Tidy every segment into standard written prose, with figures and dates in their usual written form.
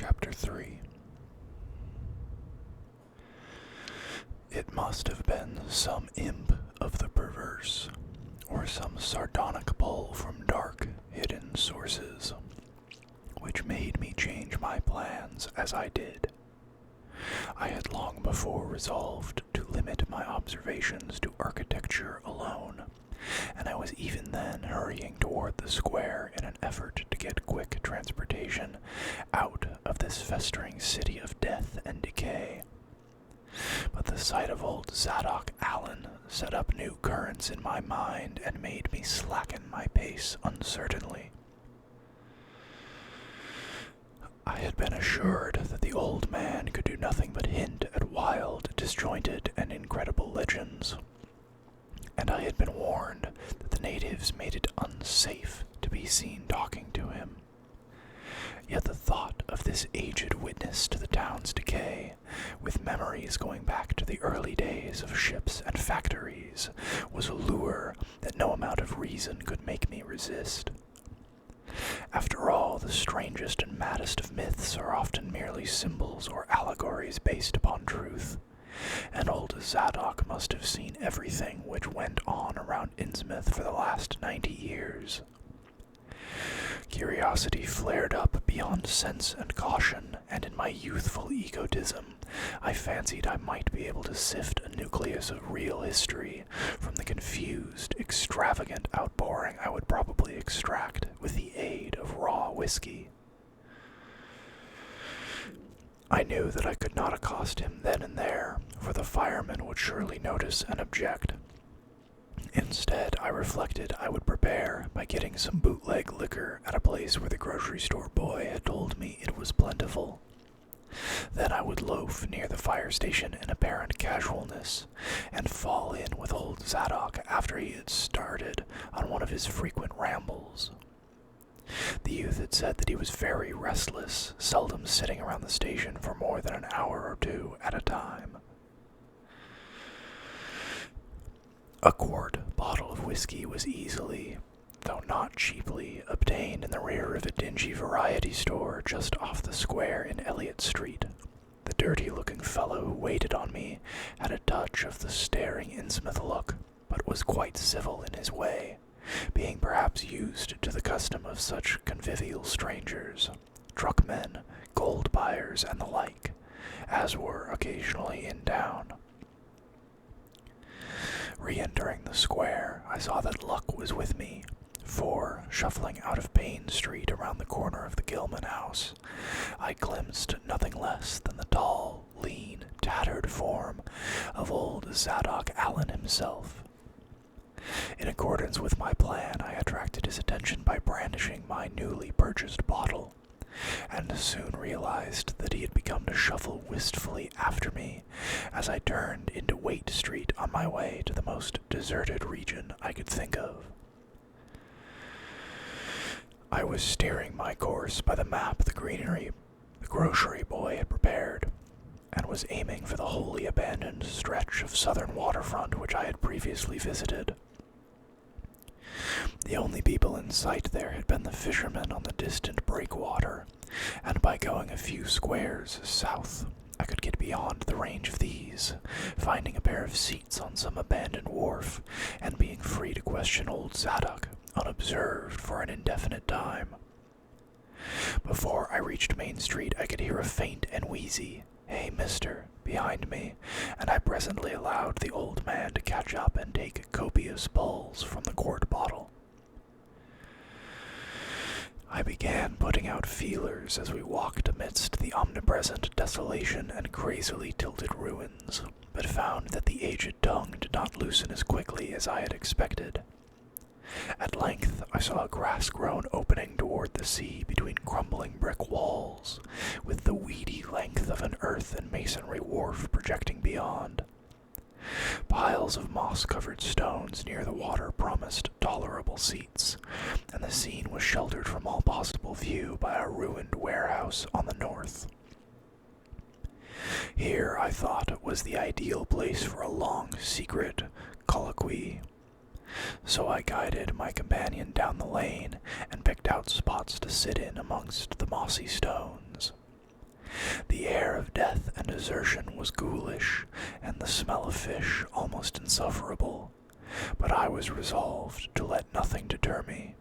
Chapter 3. It must have been some imp of the perverse, or some sardonic pull from dark, hidden sources, which made me change my plans as I did. I had long before resolved to limit my observations to architecture alone, and I was even then hurrying toward the square in an effort to get quick transportation out of this festering city of death and decay. But the sight of old Zadok Allen set up new currents in my mind and made me slacken my pace uncertainly. I had been assured that the old man could do nothing but hint at wild, disjointed, and incredible legends, and I had been warned that the natives made it unsafe to be seen talking to him. Yet the thought of this aged witness to the town's decay, with memories going back to the early days of ships and factories, was a lure that no amount of reason could make me resist. After all, the strangest and maddest of myths are often merely symbols or allegories based upon truth, and old Zadok must have seen everything which went on around Innsmouth for the last 90 years. Curiosity flared up beyond sense and caution, and in my youthful egotism, I fancied I might be able to sift a nucleus of real history from the confused, extravagant outpouring I would probably extract with the aid of raw whiskey. I knew that I could not accost him then and there, for the firemen would surely notice and object. Instead, I reflected I would prepare by getting some bootleg liquor at a place where the grocery store boy had told me it was plentiful. Then I would loaf near the fire station in apparent casualness, and fall in with old Zadok after he had started on one of his frequent rambles. The youth had said that he was very restless, seldom sitting around the station for more than an hour or two at a time. A quart bottle of whiskey was easily, though not cheaply, obtained in the rear of a dingy variety store just off the square in Elliott Street. The dirty-looking fellow who waited on me had a touch of the staring Innsmouth look, but was quite civil in his way, being perhaps used to the custom of such convivial strangers, truckmen, gold buyers, and the like, as were occasionally in town. Re-entering the square, I saw that luck was with me, for, shuffling out of Payne Street around the corner of the Gilman house, I glimpsed nothing less than the tall, lean, tattered form of old Zadok Allen himself. In accordance with my plan, I attracted his attention by brandishing my newly purchased bottle, and soon realized that he had begun to shuffle wistfully after me as I turned into Waite Street on my way to the most deserted region I could think of. I was steering my course by the map the grocery boy had prepared, and was aiming for the wholly abandoned stretch of southern waterfront which I had previously visited. The only people in sight there had been the fishermen on the distant breakwater, and by going a few squares south, I could get beyond the range of these, finding a pair of seats on some abandoned wharf, and being free to question old Zadok, unobserved for an indefinite time. Before I reached Main Street, I could hear a faint and wheezy, "Hey, mister," behind me, and I presently allowed the old man to catch up and take copious pulls from the quart bottle. I began putting out feelers as we walked amidst the omnipresent desolation and crazily tilted ruins, but found that the aged tongue did not loosen as quickly as I had expected. At length I saw a grass-grown opening toward the sea between crumbling brick walls, with the weedy length of an earth and masonry wharf projecting beyond. Piles of moss-covered stones near the water promised tolerable seats, and the scene was sheltered from all possible view by a ruined warehouse on the north. Here, I thought, was the ideal place for a long, secret colloquy. So I guided my companion down the lane and picked out spots to sit in amongst the mossy stones. The air of death and desertion was ghoulish, and the smell of fish almost insufferable, but I was resolved to let nothing deter me.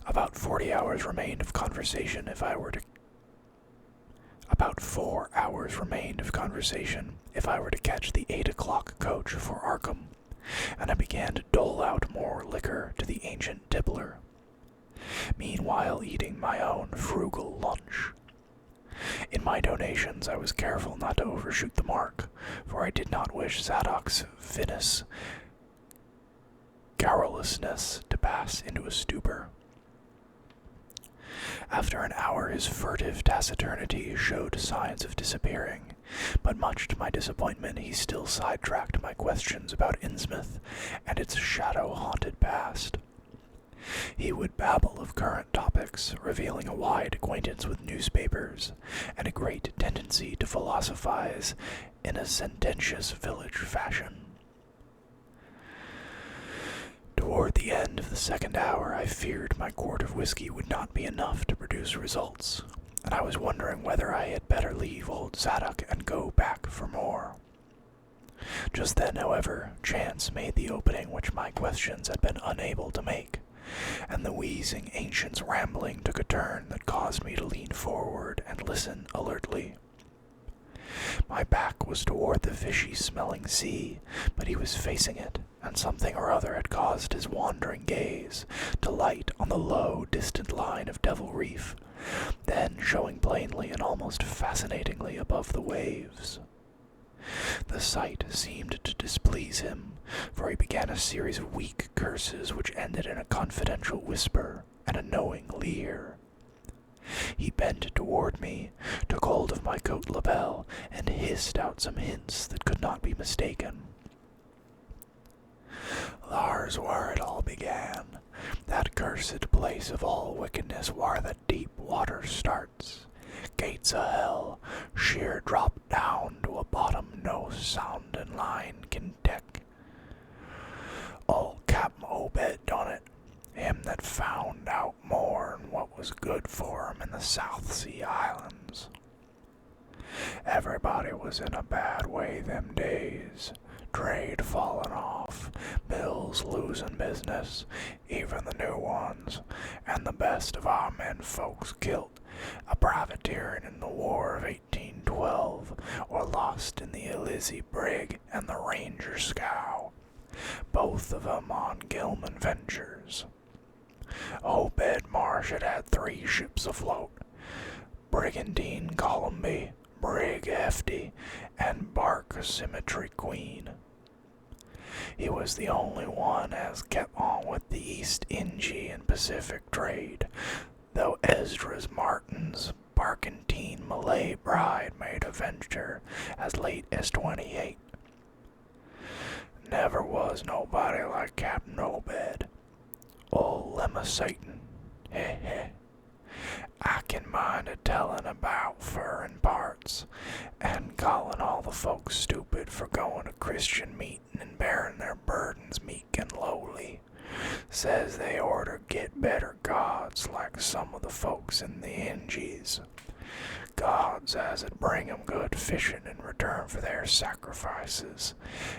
About 40 hours remained of conversation About 4 hours remained of conversation if I were to catch the 8 o'clock coach for Arkham, and I began to dole out more liquor to the ancient tippler, meanwhile eating my own frugal lunch. In my donations I was careful not to overshoot the mark, for I did not wish Zadok's vinous garrulousness to pass into a stupor. After an hour his furtive taciturnity showed signs of disappearing, but much to my disappointment he still sidetracked my questions about Innsmouth and its shadow-haunted past. He would babble of current topics, revealing a wide acquaintance with newspapers, and a great tendency to philosophize in a sententious village fashion. Toward the end of the second hour, I feared my quart of whiskey would not be enough to produce results, and I was wondering whether I had better leave old Zadok and go back for more. Just then, however, chance made the opening which my questions had been unable to make, and the wheezing ancient's rambling took a turn that caused me to lean forward and listen alertly. My back was toward the fishy-smelling sea, but he was facing it, and something or other had caused his wandering gaze to light on the low, distant line of Devil Reef, then showing plainly and almost fascinatingly above the waves. The sight seemed to displease him, for he began a series of weak curses which ended in a confidential whisper and a knowing leer. He bent toward me, took hold of my coat lapel, and hissed out some hints that could not be mistaken. "Thar's where it all began, that cursed place of all wickedness whar the deep water starts. Gates o' hell, sheer drop down to a bottom no soundin' line can deck. Old Cap'n Obed done it, him that found out more'n what was good for him in the South Sea Islands. Everybody was in a bad way them days. Trade falling off, mills losing business, even the new ones, and the best of our men folks killed, a privateering in the War of 1812, or lost in the Elizabeth brig and the Ranger scow, both of 'em on Gilman ventures. Obed Marsh had 3 ships afloat, Brigantine Columby, Brig Hefty, and Bark Symmetry Queen. He was the only one as kept on with the East Ingy and Pacific trade, though Esdras Martin's barkentine Malay bride made a venture as late as 28. Never was nobody like Captain Obed. Old Lemma Satan, heh heh. I can mind a tellin' about furrin parts, and callin' all the folks stupid for goin' to Christian meetin' and bearin' their burdens meek and lowly. Says they orter get better gods like some of the folks in the Ingies. Gods as 'd bring 'em good fishin' in return for their sacrifices,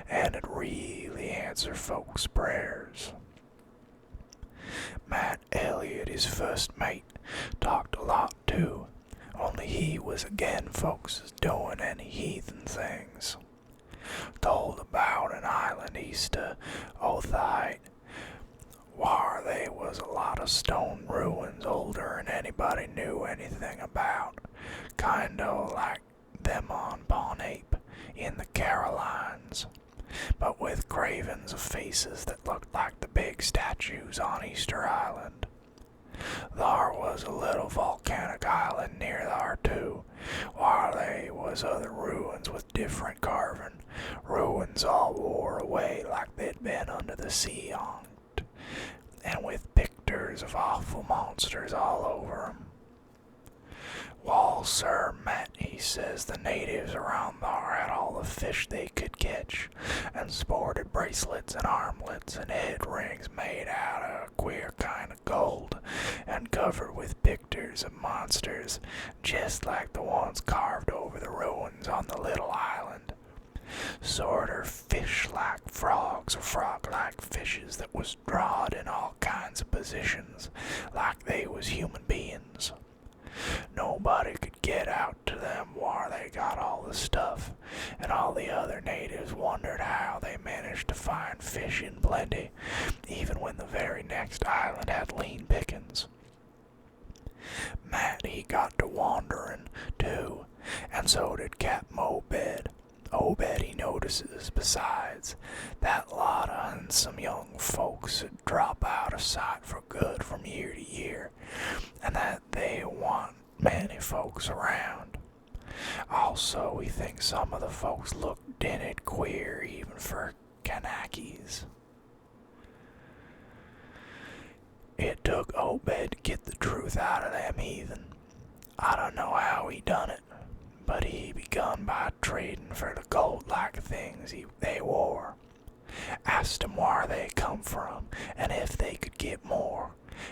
and 'd really answer folks' prayers. Matt Elliot, his first mate, talked a lot too, only he was agin folks doing any heathen things. Told about an island east of Othite, whar they was a lot of stone ruins older'n anybody knew anything about, kinda like them on Bon Ape in the Carolines, but with cravens of faces that looked like the big statues on Easter Island. Thar was a little volcanic island near thar too, whar they was other ruins with different carving, ruins all wore away like they'd been under the sea on't, and with pictures of awful monsters all over 'em. Wall, sir, Matt, he says the natives around thar had all the fish they could catch, and sported bracelets and armlets and head rings made out of a queer kind of gold, and and covered with pictures of monsters, just like the ones carved over the ruins on the little island. Sorter fish-like frogs or frog-like fishes that was drawed in all kinds of positions, like they was human beings. Nobody could get out to them where they got all the stuff, and all the other natives wondered how they managed to find fish in plenty, even when the very next island had lean pickings. Matt, he got to wandering, too, and so did Captain Obed. Obed, he notices, besides, that a lot of handsome young folks would drop out of sight for good from year to year, and that they want many folks around. Also, he thinks some of the folks look dented queer even for Kanaki's. It took Obed to get the truth out of them heathen. I don't know how he done it, but he begun by trading for the gold-like things they wore. Asked them where they come from and if they could get more,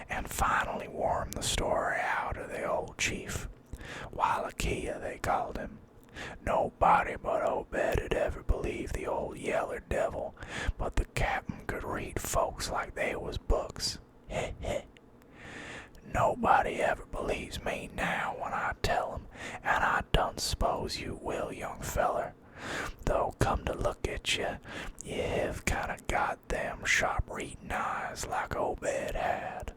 and finally wormed the story out of the old chief. Wallachia, they called him. Nobody but Obed had ever believed the old yeller devil, but the captain could read folks like they was books. Heh heh. Nobody ever believes me now when I tell 'em, and I don't suppose you will, young feller. Though come to look at you, you have kinda got them sharp reading eyes like Obed had.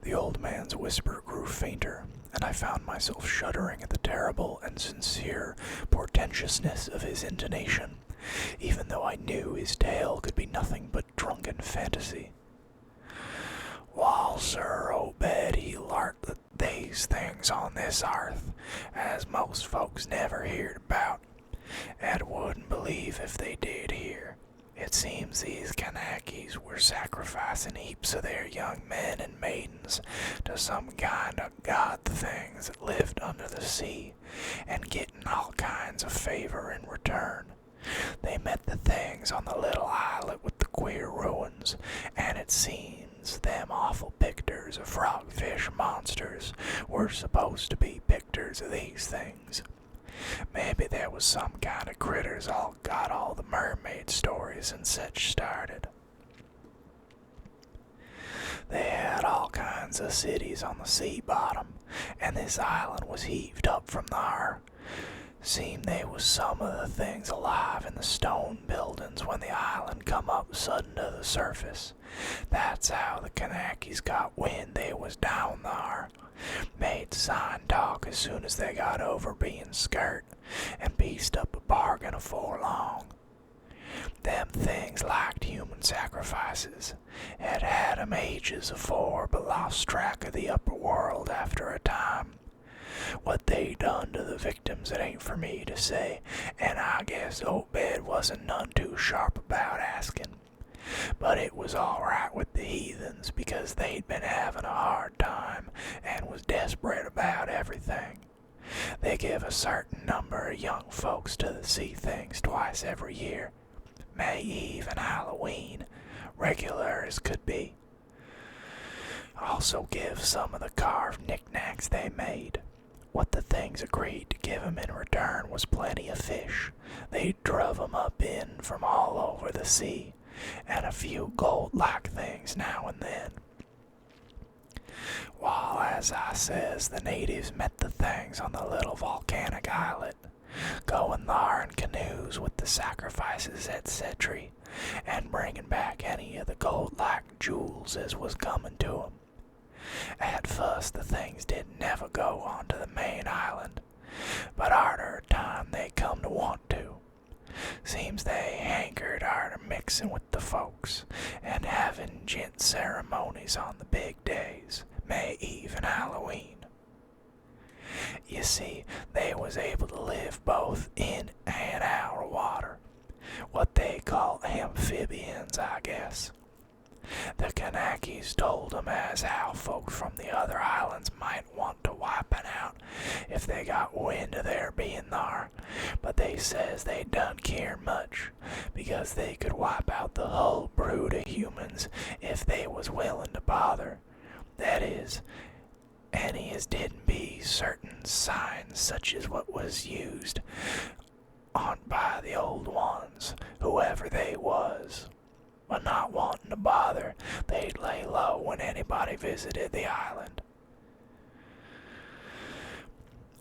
The old man's whisper grew fainter, and I found myself shuddering at the terrible and sincere portentousness of his intonation, even though I knew his tale could be nothing but drunken fantasy. Wall, sir, Obed, he learnt that these things on this earth, as most folks never heard about, and wouldn't believe if they did hear. It seems these Kanakis were sacrificing heaps of their young men and maidens to some kind of god things that lived under the sea, and getting all kinds of favor in return. They met the things on the little islet with the queer ruins, and it seems them awful pictures of frogfish monsters were supposed to be pictures of these things. Maybe there was some kind of critters all got all the mermaid stories and such started. They had all kinds of cities on the sea bottom, and this island was heaved up from there. Seemed they was some of the things alive in the stone buildings when the island come up sudden to the surface. That's how the Kanakis got wind they was down there. Made sign talk as soon as they got over being skirt, and pieced up a bargain afore long. Them things liked human sacrifices, had 'em ages afore, but lost track of the upper world after a time. What they done to the victims it ain't for me to say, and I guess Obed wasn't none too sharp about asking. But it was all right with the heathens, because they'd been having a hard time and was desperate about everything. They give a certain number of young folks to the sea things twice every year, May Eve and Halloween, regular as could be. Also give some of the carved knickknacks they made. What the things agreed to give 'em in return was plenty of fish. They druv 'em up in from all over the sea, and a few gold-like things now and then. While, as I says, the natives met the things on the little volcanic islet, going there in canoes with the sacrifices etc., and bringing back any of the gold-like jewels as was coming to 'em. At first the things didn't never go on to the main island, but arter a time they come to want to. Seems they hankered arter mixing with the folks, and having gent ceremonies on the big days, May Eve and Halloween. You see, they was able to live both in and out of water, what they call amphibians, I guess. The Kanakis told 'em as how folks from the other islands might want to wipe it out if they got wind of their being there, but they says they done care much, because they could wipe out the whole brood of humans if they was willing to is, any as didn't be certain signs such as what was used on by the old ones, whoever they was. But not wanting to bother, they'd lay low when anybody visited the island.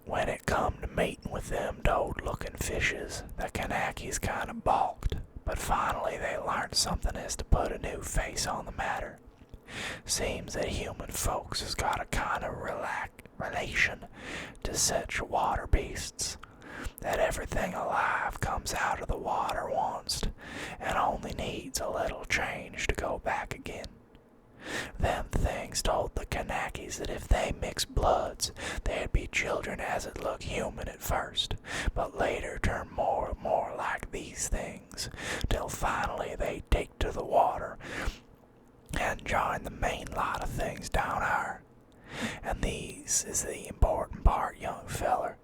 When it come to mating with them toad-looking fishes, the Kanaki's kinda balked, but finally they learned something as to put a new face on the matter. Seems that human folks has got a kind of relation to such water beasts, that everything alive comes out of the water once, and only needs a little change to go back again. Them things told the Kanakis that if they mixed bloods, they'd be children as 'd look human at first, but later turn more and more like these things, till finally they'd take to the water and join the main lot of things down there. And these is the important part, young feller.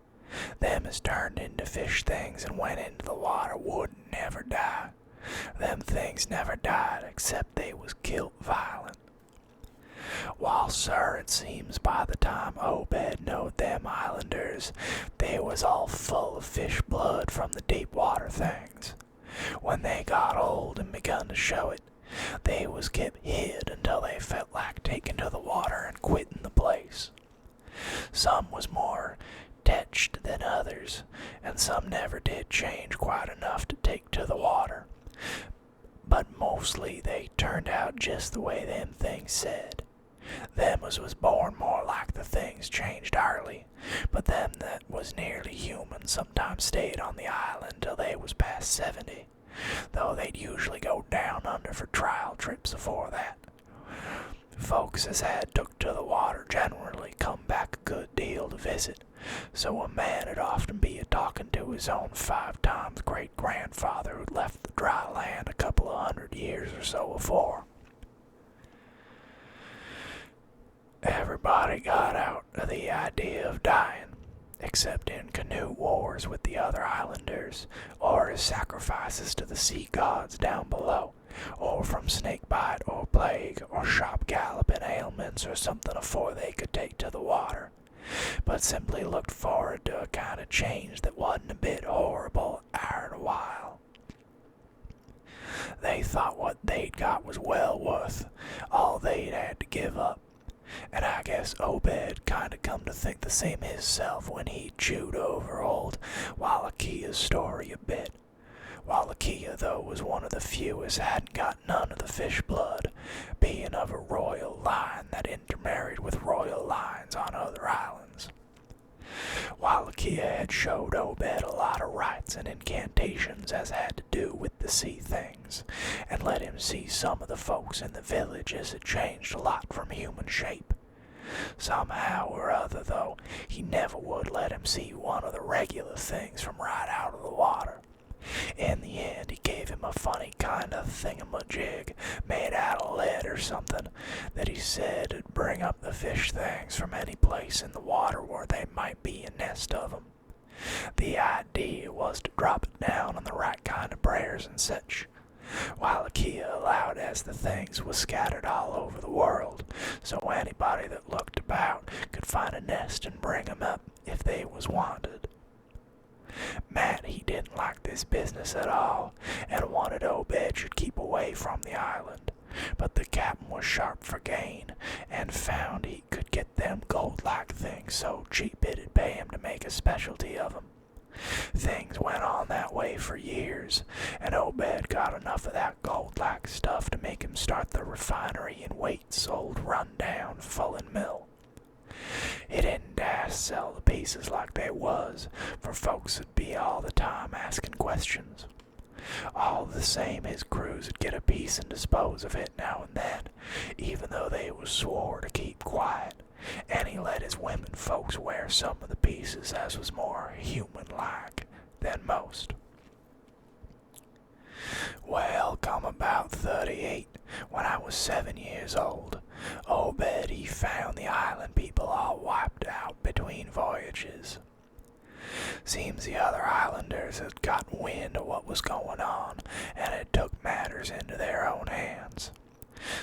Them is turned into fish things and went into the water wouldn't never die. Them things never died except they was killed violent. Wall, sir, it seems by the time Obed knowed them islanders, they was all full of fish blood from the deep water things. When they got old and begun to show it, they was kept hid until they felt like taking to the water and quitting the place. Some was more tetched than others, and some never did change quite enough to take to the water. But mostly they turned out just the way them things said. Them as was born more like the things changed early, but them that was nearly human sometimes stayed on the island till they was past 70, though they'd usually go down under for trial trips afore that. Folks as had took to the water generally come back a good deal to visit, so a man 'd often be a-talking to his own 5 times great-grandfather who'd left the dry land a couple of 100 years or so afore. Everybody got out of the idea of dying, except in canoe wars with the other islanders, or as sacrifices to the sea gods down below, or from snake bite or plague or sharp galloping ailments or something afore they could take to the water, but simply looked forward to a kind of change that wasn't a bit horrible a while. They thought what they'd got was well worth all they'd had to give up, and I guess Obed kinda come to think the same hisself when he chewed over old Wallachiyah's story a bit. Wallachiyah, though, was one of the few as hadn't got none of the fish blood, being of a royal line that intermarried with royal lines on other islands. Wallachiyah had showed Obed a lot of rites and incantations as had to do with the sea things, and let him see some of the folks in the village as had changed a lot from human shape. Somehow or other, though, he never would let him see one of the regular things from right out of the water. In the end, he gave him a funny kind of thingamajig made out of lead or something that he said would bring up the fish things from any place in the water where they might be a nest of 'em. The idea was to drop it down on the right kind of prayers and such. Wallachiyah allowed as the things was scattered all over the world, so anybody that looked about could find a nest and bring 'em up if they was wanted. Matt, he didn't like this business at all, and wanted Obed should keep away from the island, but the captain was sharp for gain, and found he could get them gold-like things so cheap it'd pay him to make a specialty of 'em. Things went on that way for years, and Obed got enough of that gold-like stuff to make him start the refinery in Waite's old run-down Fullen Mill. He didn't dare sell the pieces like they was, for folks would be all the time asking questions. All the same, his crews would get a piece and dispose of it now and then, even though they was swore to keep quiet, and he let his women folks wear some of the pieces as was more human-like than most. Well, come about 38, when I was 7 years old, Obed he found the island people all wiped out between voyages. Seems the other islanders had gotten wind of what was going on, and had took matters into their own hands.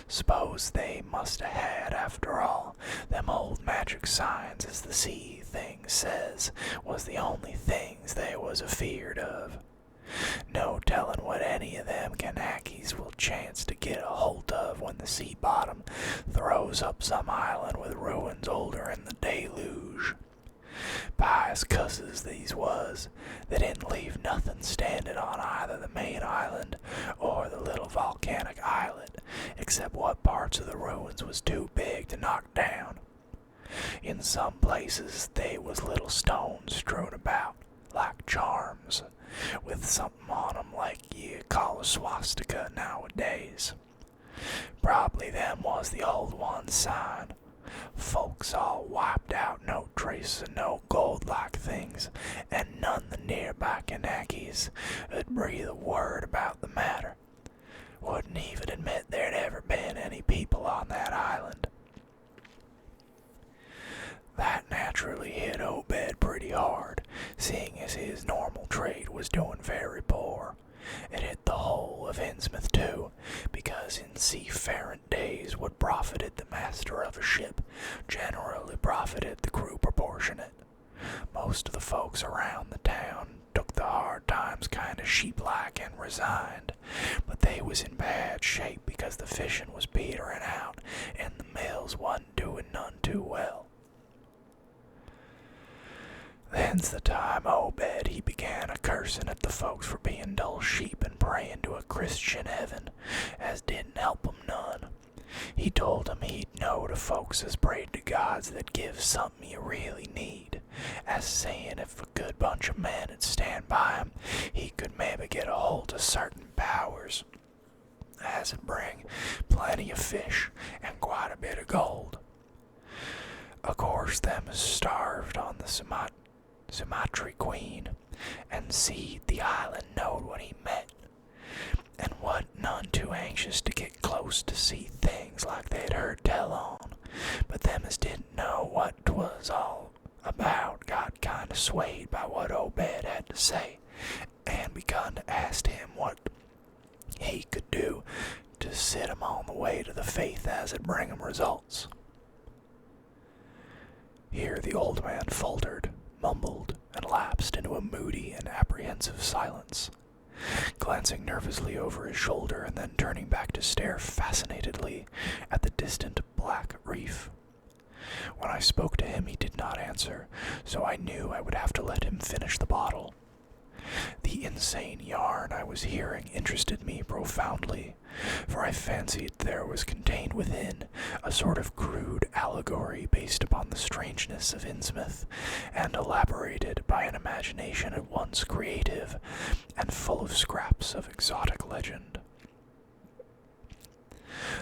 Suppose they must have had, after all. Them old magic signs, as the sea thing says, was the only things they was afeard of. No telling what any of them Kanakis will chance to get a holt of when the sea bottom throws up some island with ruins older in the deluge. Pious cusses these was. They didn't leave nothing standing on either the main island or the little volcanic islet, except what parts of the ruins was too big to knock down. In some places they was little stones strewn about, like charms, with something on 'em like you call a swastika nowadays. Probably them was the old one's sign. Folks all wiped out, no trace of no gold-like things, and none the nearby Kanakis 'ud breathe a word about the matter. Wouldn't even admit there'd ever been any people on that island. That naturally hit Obed pretty hard, seeing as his normal trade was doing very poor. It hit the whole of Innsmouth too, because in seafaring days what profited the master of a ship generally profited the crew proportionate. Most of the folks around the town took the hard times kind of sheep-like and resigned, but they was in bad shape because the fishing was petering out and the mills wasn't doing none too well. Then's the time Obed he began a-cursin' at the folks for being dull sheep and praying to a Christian heaven, as didn't help 'em none. He told 'em he'd know to folks as prayed to gods that give something you really need, as saying if a good bunch of men 'd stand by him, he could maybe get a hold of certain powers, as 'd bring plenty of fish and quite a bit of gold. Of course, them is starved on the Sumatry Queen, and seed the island knowed what he meant, and wasn't none too anxious to get close to see things like they'd heard tell on, but them as didn't know what 'twas all about got kind of swayed by what Obed had to say, and begun to ask him what he could do to set 'em on the way to the faith as 'd bring 'em results. Here the old man faltered, mumbled, and lapsed into a moody and apprehensive silence, glancing nervously over his shoulder and then turning back to stare fascinatedly at the distant black reef. When I spoke to him he did not answer, so I knew I would have to let him finish the bottle. The insane yarn I was hearing interested me profoundly, for I fancied there was contained within a sort of crude allegory based upon the strangeness of Innsmouth, and elaborated by an imagination at once creative and full of scraps of exotic legend.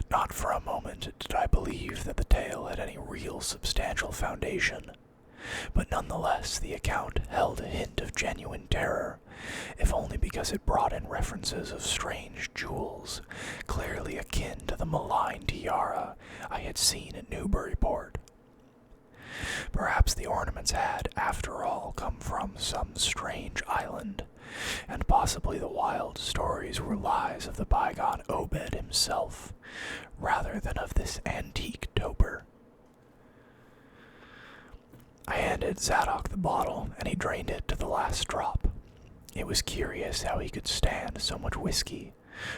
Not for a moment did I believe that the tale had any real substantial foundation, but nonetheless the account held a hint of genuine terror, if only because it brought in references of strange jewels, clearly akin to the malign tiara I had seen at Newburyport. Perhaps the ornaments had, after all, come from some strange island, and possibly the wild stories were lies of the bygone Obed himself, rather than of this antique toper. I handed Zadok the bottle, and he drained it to the last drop. It was curious how he could stand so much whiskey,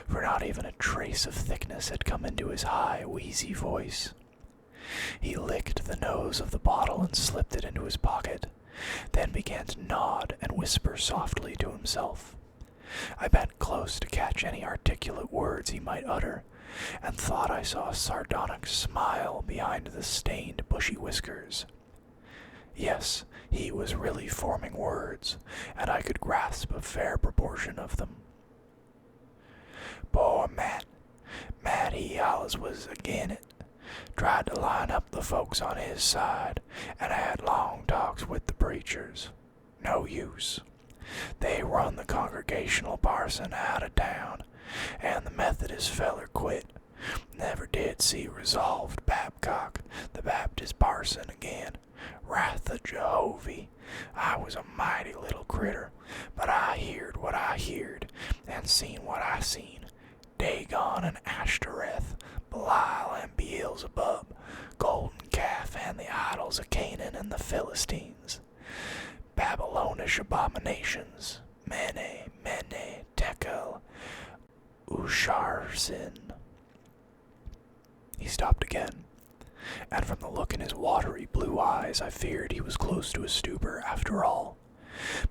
for not even a trace of thickness had come into his high, wheezy voice. He licked the nose of the bottle and slipped it into his pocket, then began to nod and whisper softly to himself. I bent close to catch any articulate words he might utter, and thought I saw a sardonic smile behind the stained, bushy whiskers. Yes, he was really forming words, and I could grasp a fair proportion of them. Poor Matt, he allus was agin it. Tried to line up the folks on his side, and had long talks with the preachers. No use. They run the Congregational parson out of town, and the Methodist feller quit. Never did see Resolved Babcock, the Baptist parson, again. Wrath of Jehovah, I was a mighty little critter, but I heerd what I heerd, and seen what I seen. Dagon and Ashtoreth, Belial and Beelzebub, golden calf and the idols of Canaan and the Philistines, Babylonish abominations, Mene, Tekel, Usharsin. He stopped again, and from the look in his watery blue eyes I feared he was close to a stupor after all.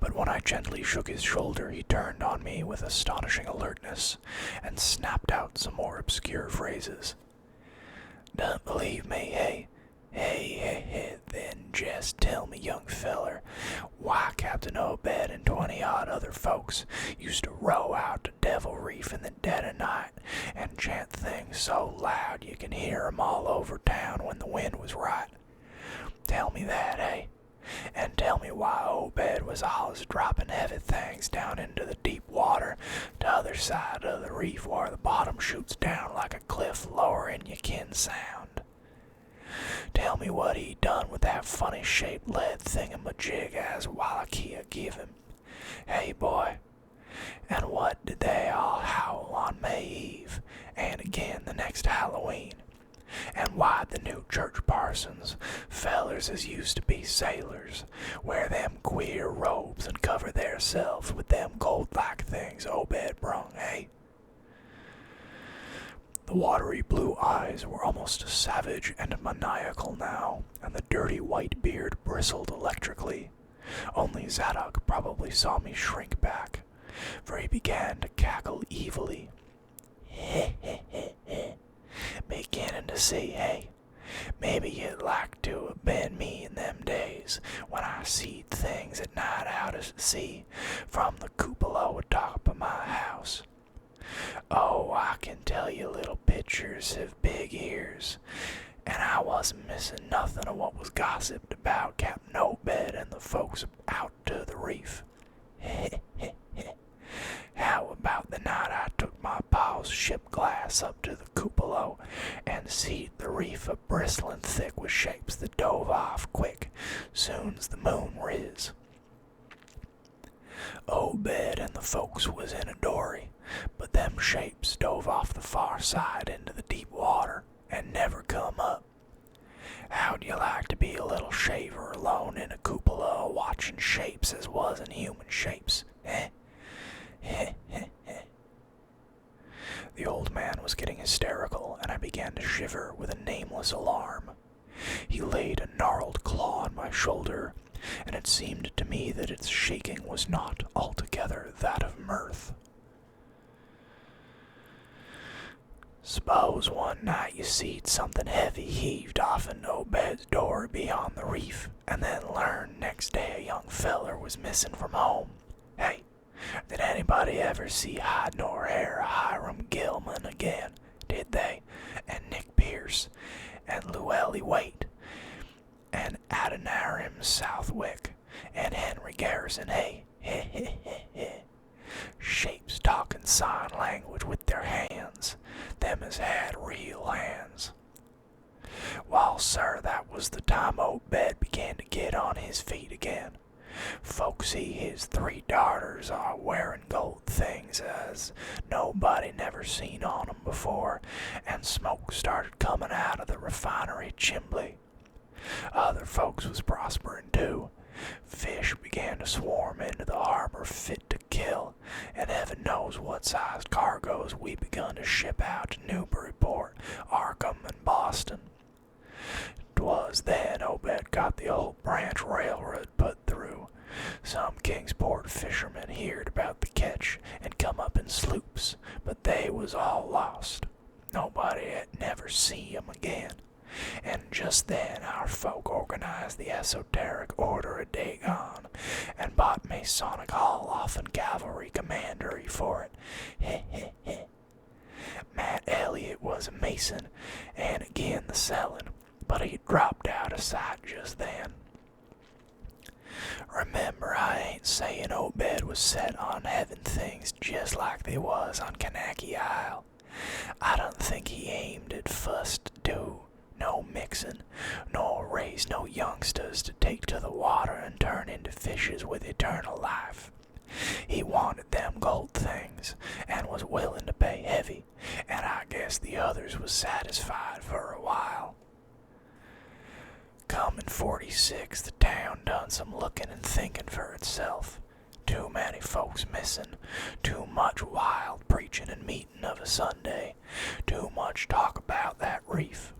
But when I gently shook his shoulder, he turned on me with astonishing alertness, and snapped out some more obscure phrases. "Don't believe me, hey? Hey, then just tell me, young feller, why Captain Obed and 20-odd other folks used to row out to Devil Reef in the dead of night and chant things so loud you can hear 'em all over town when the wind was right. Tell me that, eh? And tell me why Obed was always dropping heavy things down into the deep water t'other side of the reef where the bottom shoots down like a cliff lowering you kin sound. Tell me what he done with that funny-shaped lead thingamajig as Wallachia give him. Hey, boy, and what did they all howl on May Eve, and again the next Halloween? And why'd the new church parsons, fellers as used to be sailors, wear them queer robes and cover theirselves with them gold-like things Obed brung, eh?" The watery blue eyes were almost savage and maniacal now, and the dirty white beard bristled electrically. Only Zadok probably saw me shrink back, for he began to cackle evilly. Beginning to see, hey? Maybe you'd like to have been me in them days when I seed things at night out at sea from the cupola atop of my house. Oh, I can tell you little pictures have big ears, and I wasn't missing nothing of what was gossiped about Captain Obed and the folks out to the reef. How about the night I took my paw's ship glass up to the cupola and seed the reef a bristling thick with shapes that dove off quick soon's the moon riz? Obed and the folks was in a dory, but them shapes dove off the far side into the deep water and never come up. How'd you like to be a little shaver alone in a cupola watching shapes as wasn't human shapes, eh? The old man was getting hysterical, and I began to shiver with a nameless alarm. He laid a gnarled claw on my shoulder, and it seemed to me that its shaking was not altogether that of mirth. "S'pose one night you seed something heavy heaved off in Obed's door beyond the reef, and then learned next day a young feller was missing from home. Hey, did anybody ever see hide nor hair of Hiram Gilman again, did they? And Nick Pierce, and Llewellyn Waite, and Adoniram Southwick, and Henry Garrison, hey? Shapes talking sign language with their hands, them as had real hands. Well, sir, that was the time Obed began to get on his feet again. Folks see his 3 daughters are wearing gold things as nobody never seen on 'em before, and smoke started coming out of the refinery chimbley. Other folks was prospering too. Fish began to swarm into the harbor fit to kill, and heaven knows what sized cargoes we begun to ship out to Newburyport, Arkham, and Boston. 'Twas then Obed got the old branch railroad put through. Some Kingsport fishermen heard about the catch and come up in sloops, but they was all lost. Nobody had never seen 'em again. And just then our folk organized the esoteric Order of Dagon and bought Masonic Hall off and Cavalry Commandery for it. Matt Elliott was a Mason, and again the selling, but he dropped out of sight just then. Remember, I ain't saying Obed was set on having things just like they was on Kanaki Isle. I don't think he aimed at fuss to do no mixin', nor raise no youngsters to take to the water and turn into fishes with eternal life. He wanted them gold things, and was willing to pay heavy, and I guess guess the others was satisfied for a while. Come in 46, the town done some looking and thinking for itself. Too many folks missing, too much wild preaching and meeting of a Sunday, too much talk about that reef.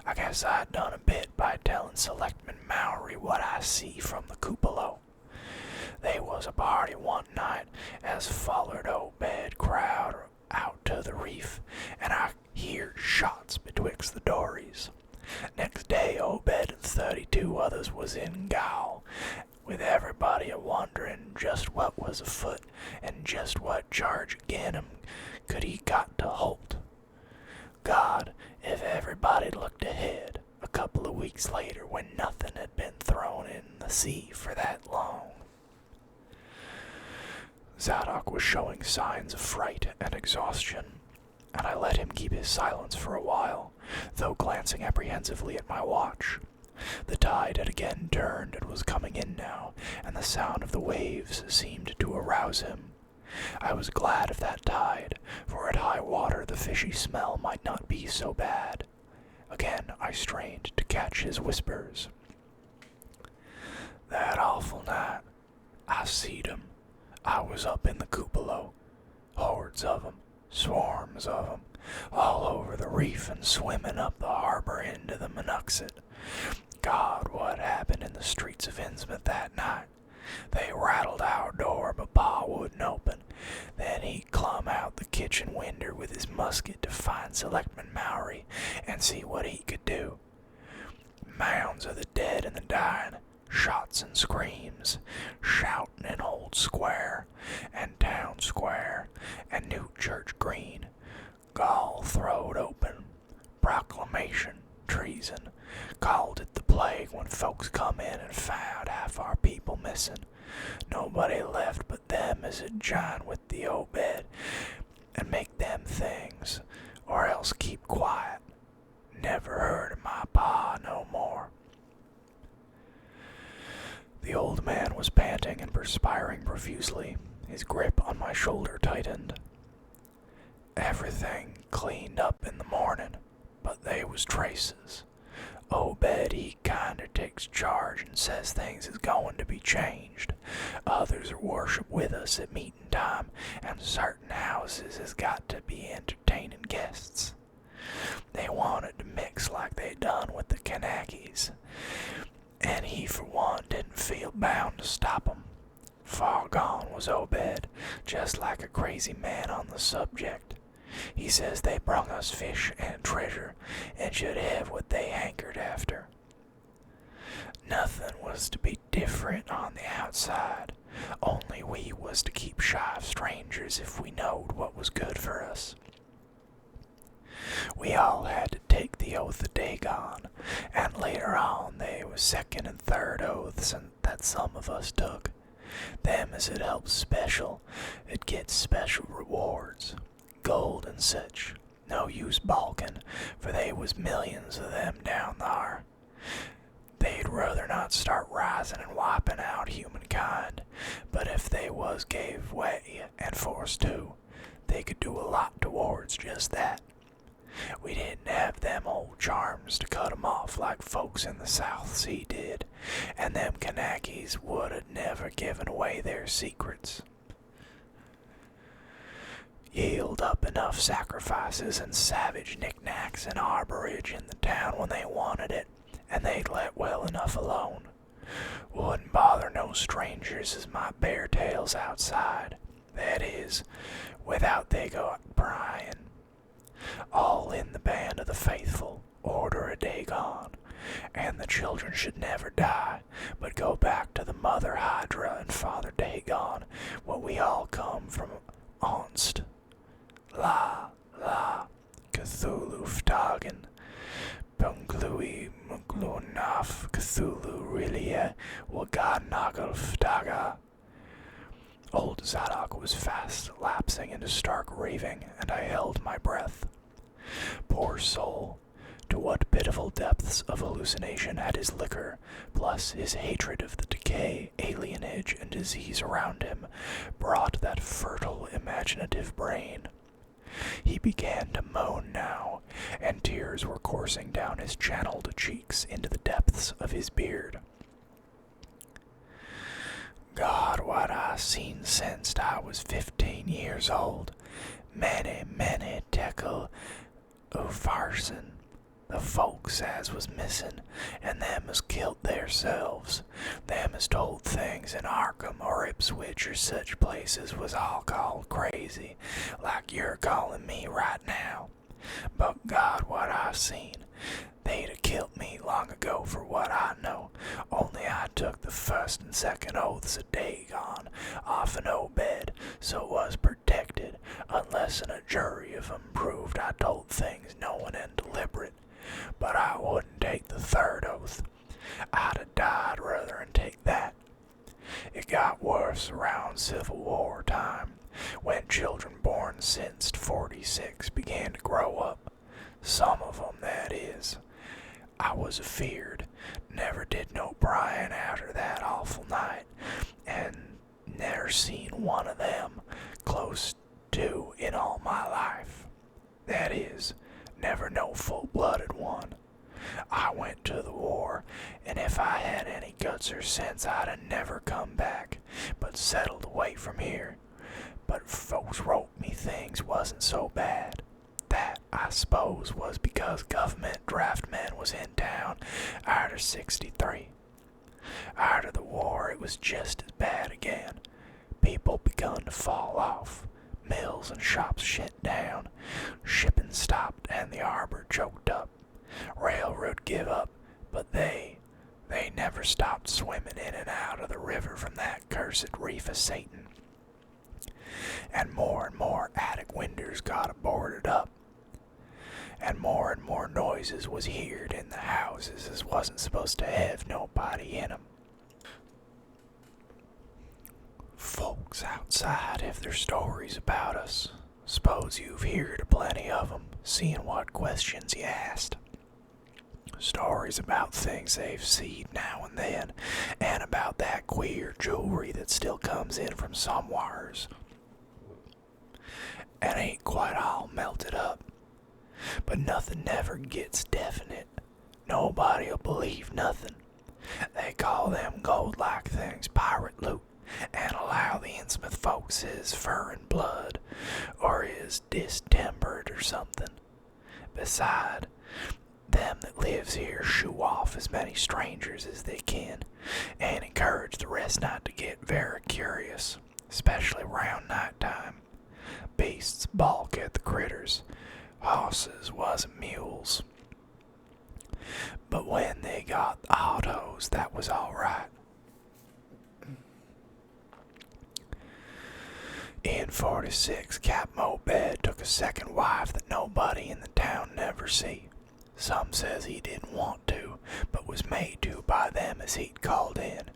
I guess I done a bit by telling Selectman Mowry what I see from the cupola. They was a party one night as follered Obed crowd out to the reef, and I heard shots betwixt the dories. Next day, Obed and 32 others was in gaol, with everybody a-wondering just what was afoot and just what charge agin him could he got to Holt. God, if everybody looked ahead, a couple of weeks later when nothing had been thrown in the sea for that long. Zadok was showing signs of fright and exhaustion, and I let him keep his silence for a while, though glancing apprehensively at my watch. The tide had again turned and was coming in now, and the sound of the waves seemed to arouse him. I was glad of that tide, for at high water the fishy smell might not be so bad. Again I strained to catch his whispers. That awful night, I seed 'em. I was up in the cupola. Hordes of 'em, swarms of 'em, all over the reef and swimming up the harbor into the Monuxet. God, what happened in the streets of Innsmouth that night? They rattled our door, but Pa wouldn't open. Then he clumb out the kitchen winder with his musket to find Selectman Mowry and see what he could do. Mounds of the dead and the dying, shots and screams, shouting in Old Square, and Town Square, and New Church Green. Gaol throwed open. Proclamation, treason. Called it the plague when folks come in and found half our people missing. Nobody left but them as had joined with the Obed and make them things, or else keep quiet. Never heard of my pa no more. The old man was panting and perspiring profusely. His grip on my shoulder tightened. Everything cleaned up in the morning, but they was traces. Obed, he kinder takes charge and says things is going to be changed. Others are worship with us at meeting time, and certain houses has got to be entertaining guests. They wanted to mix like they done with the Kanaki's, and he for one didn't feel bound to stop 'em. Far gone was Obed, just like a crazy man on the subject. He says they brung us fish and treasure, and should have what they hankered after. Nothing was to be different on the outside, only we was to keep shy of strangers if we knowed what was good for us. We all had to take the oath of Dagon, and later on they was second and third oaths that some of us took. Them as it helps special, it gets special rewards. Gold and such. No use balking, for they was millions of them down thar. They'd rather not start rising and wiping out humankind, but if they was gave way and forced to, they could do a lot towards just that. We didn't have them old charms to cut 'em off like folks in the South Sea did, and them Kanakis would have never given away their secrets. Yield up enough sacrifices and savage knickknacks and harborage in the town when they wanted it, and they'd let well enough alone. Wouldn't bother no strangers as might bear tales outside, that is, without they got prying. All in the band of the faithful, order a Dagon, and the children should never die, but go back to the mother Hydra and father Dagon, what we all come from onst. La, la, Cthulhu Ftagan, Punglui Muglunaf, Cthulhu Rilia, Wagadnagal Ftaga. Old Zadok was fast lapsing into stark raving, and I held my breath. Poor soul, to what pitiful depths of hallucination had his liquor, plus his hatred of the decay, alienage, and disease around him, brought that fertile, imaginative brain. He began to moan now, and tears were coursing down his channeled cheeks into the depths of his beard. God, what I seen since I was 15 years old. Many tekel o farson. The folks as was missing, and them as killed theirselves. Them as told things in Arkham or Ipswich or such places was all called crazy, like you're calling me right now. But God, what I seen. They'd have killed me long ago for what I know, only I took the first and second oaths of Dagon off an Obed, so was protected, unless in a jury of 'em proved I told things knowing and deliberate. But I wouldn't take the third oath. I'd have died rather than take that. It got worse around Civil War time, when children born since 46 began to grow up. Some of 'em, that is. I was afeard, never did no prying after that awful night, and never seen one of them close to in all my life. That is, never no full-blooded one. I went to the war, and if I had any guts or sense I'd have never come back, but settled away from here. But folks wrote me things wasn't so bad. That, I suppose, was because government draftmen was in town arter 63. Arter the war it was just as bad again. People begun to fall off. Mills and shops shut down. Shipping stopped and the harbor choked up. Railroad give up, but they never stopped swimming in and out of the river from that cursed reef of Satan. And more attic windows got boarded up. And more noises was heard in the houses as wasn't supposed to have nobody in 'em. Folks outside have their stories about us. Suppose you've heard a plenty of 'em, seeing what questions you asked. Stories about things they've seen now and then, and about that queer jewelry that still comes in from somewheres, and ain't quite all melted up. But nothing never gets definite. Nobody'll believe nothing. They call them gold-like things pirate loot, and allow the Innsmouth folks is fur and blood, or is distempered or something. Beside, them that lives here shoo off as many strangers as they can, and encourage the rest not to get very curious, especially round night time. Beasts balk at the critters. Hosses wasn't mules. But when they got the autos, that was all right. In 46, Captain Obed took a second wife that nobody in the town never see. Some says he didn't want to, but was made to by them as he'd called in.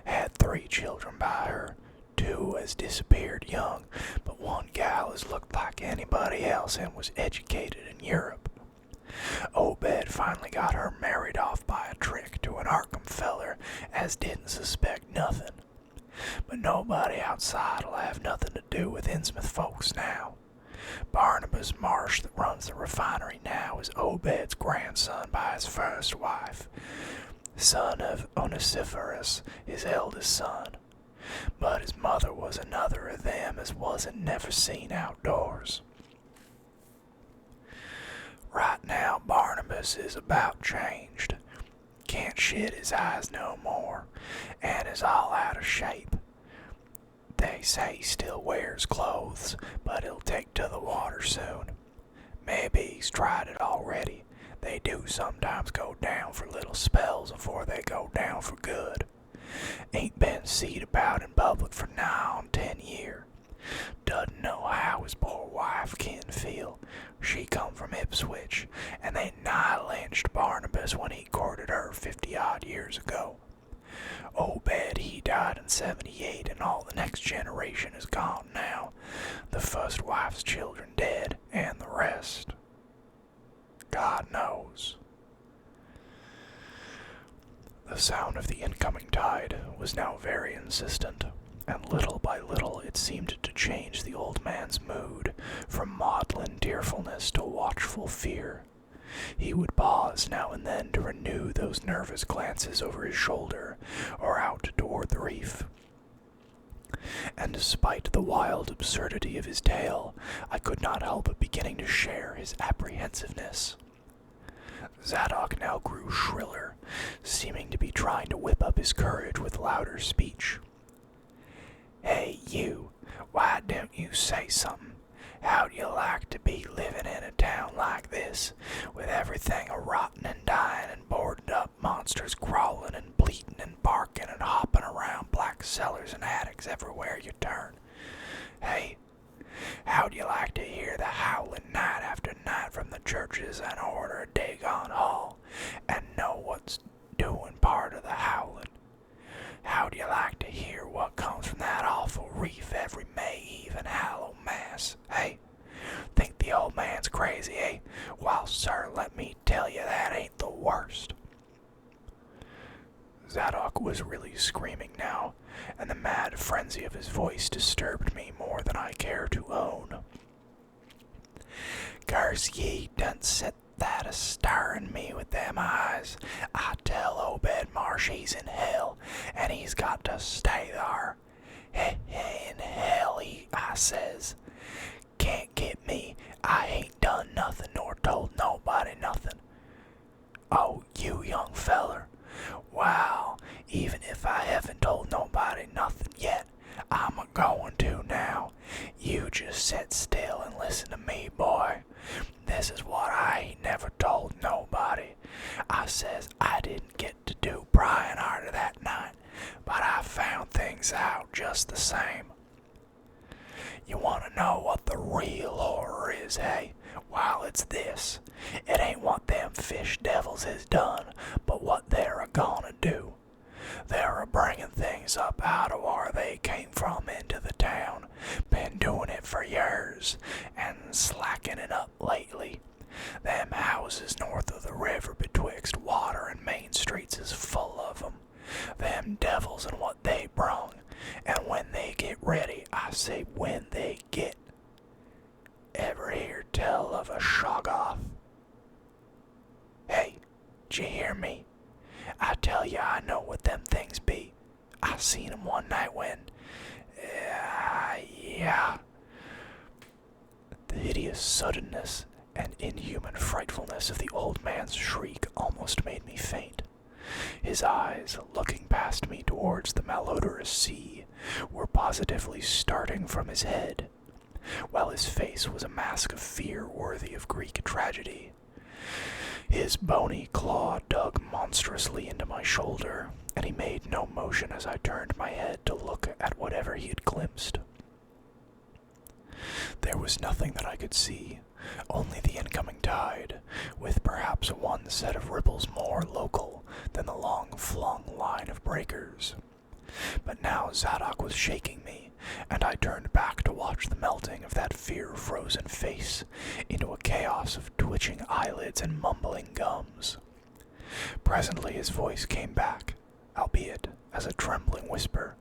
Had 3 children by her. 2 has disappeared young, but one gal has looked like anybody else and was educated in Europe. Obed finally got her married off by a trick to an Arkham feller as didn't suspect nothing. But nobody outside'll have nothing to do with Innsmouth folks now. Barnabas Marsh that runs the refinery now is Obed's grandson by his first wife, son of Onesiphorus, his eldest son. But his mother was another of them as wasn't never seen outdoors. Right now Barnabas is about changed. Can't shut his eyes no more, and is all out of shape. They say he still wears clothes, but he'll take to the water soon. Maybe he's tried it already. They do sometimes go down for little spells before they go down for good. Ain't been seed about in public for nigh on 10 year. Doesn't know how his poor wife can feel. She come from Ipswich, and they nigh lynched Barnabas when he courted her 50-odd years ago. Obed, he died in 78, and all the next generation is gone now. The first wife's children dead, and the rest, God knows. The sound of the incoming tide was now very insistent, and little by little it seemed to change the old man's mood from maudlin tearfulness to watchful fear. He would pause now and then to renew those nervous glances over his shoulder or out toward the reef. And despite the wild absurdity of his tale, I could not help beginning to share his apprehensiveness. Zadok now grew shriller, seeming to be trying to whip up his courage with louder speech. "Hey, you, why don't you say something? How'd you like to be living in a town like this, with everything a-rotting and dying and boarded up monsters crawling and bleating and barking and hopping around black cellars and attics everywhere you turn? Hey, how'd you like to hear the howling night after night from the churches and order a Dagon Hall, and know what's doing part of the howling? How'd you like to hear what comes from that awful reef every May Eve and Hallow Mass? Hey? Think the old man's crazy, eh? Well, sir, let me tell you that ain't the worst." Zadok was really screaming now, and the mad frenzy of his voice disturbed me more than I care to own. "Curse ye, done set that a-starin' me with them eyes. I tell Obed Marsh he's in hell, and he's got to stay thar. In hell, I says. Can't get me. I ain't done nothing nor told nobody nothing. Oh, you young feller. Well, even if I haven't told nobody nothing yet, I'm a-going to now. You just sit still and listen to me, boy. This is what I ain't never told nobody. I says I didn't get to do prying arter that night, but I found things out just the same. You want to know what the real horror is, hey? Well, it's this. It ain't what them fish devils has done, but what they're a-gonna do. They're a-bringing things up out of where they came from into the town. Been doing it for years, and slacking it up lately. Them houses north of the river betwixt Water and Main Streets is full of 'em. Them devils and what they brung. And when they get ready, I say when they get. Ever hear tell of a shoggoth? Hey, d'ye hear me? I tell ya I know what them things be. I seen 'em one night when... yeah. The hideous suddenness and inhuman frightfulness of the old man's shriek almost made me faint. His eyes, looking past me towards the malodorous sea, were positively starting from his head, while his face was a mask of fear worthy of Greek tragedy. His bony claw dug monstrously into my shoulder, and he made no motion as I turned my head to look at whatever he had glimpsed. There was nothing that I could see, only the incoming tide, with perhaps one set of ripples more local than the long-flung line of breakers. But now Zadok was shaking me, and I turned back to watch the melting of that fear-frozen face into a chaos of twitching eyelids and mumbling gums. Presently his voice came back, albeit as a trembling whisper.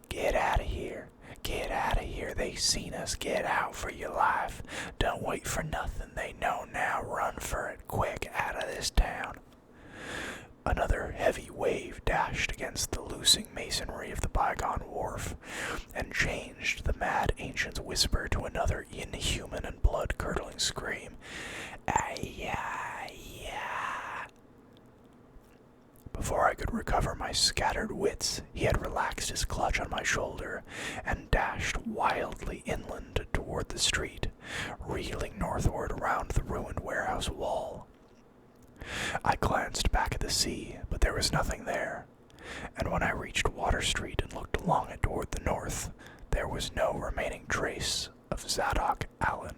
"Get out of here. Get out of here. They seen us. Get out for your life. Don't wait for nothing. They know now. Run for it. Quick, out of this town." Another heavy wave dashed against the loosing masonry of the bygone wharf, and changed the mad ancient's whisper to another inhuman and blood-curdling scream. "Ay-ya-ya." Before I could recover my scattered wits, he had relaxed his clutch on my shoulder and dashed wildly inland toward the street, reeling northward around the ruined warehouse wall. I glanced back at the sea, but there was nothing there, and when I reached Water Street and looked along it toward the north, there was no remaining trace of Zadok Allen.